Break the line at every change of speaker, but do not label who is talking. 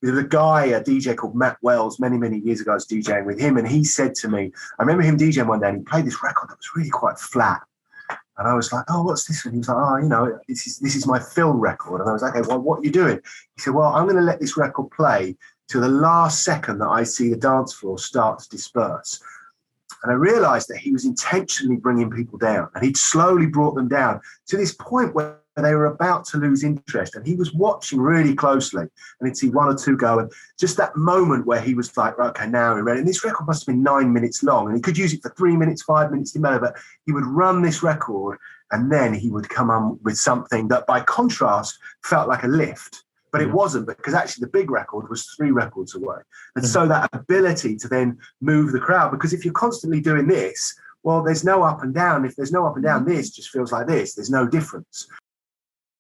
there's a guy, a DJ called Matt Wells, many, many years ago. I was DJing with him, and he said to me, I remember him DJing one day, and he played this record that was really quite flat. And I was like, oh, what's this? And he was like, oh, this is my fill record. And I was like, okay, well, what are you doing? He said, well, I'm going to let this record play till the last second that I see the dance floor start to disperse. And I realized that he was intentionally bringing people down, and he'd slowly brought them down to this point where they were about to lose interest. And he was watching really closely, and he'd see one or two go. And just that moment where he was like, right, okay, now we're ready. And this record must have been 9 minutes long, and he could use it for 3 minutes, 5 minutes, but he would run this record, and then he would come on with something that by contrast felt like a lift. But it wasn't, because actually the big record was 3 records away. And so that ability to then move the crowd, because if you're constantly doing this, well, there's no up and down. If there's no up and down, this just feels like this. There's no difference.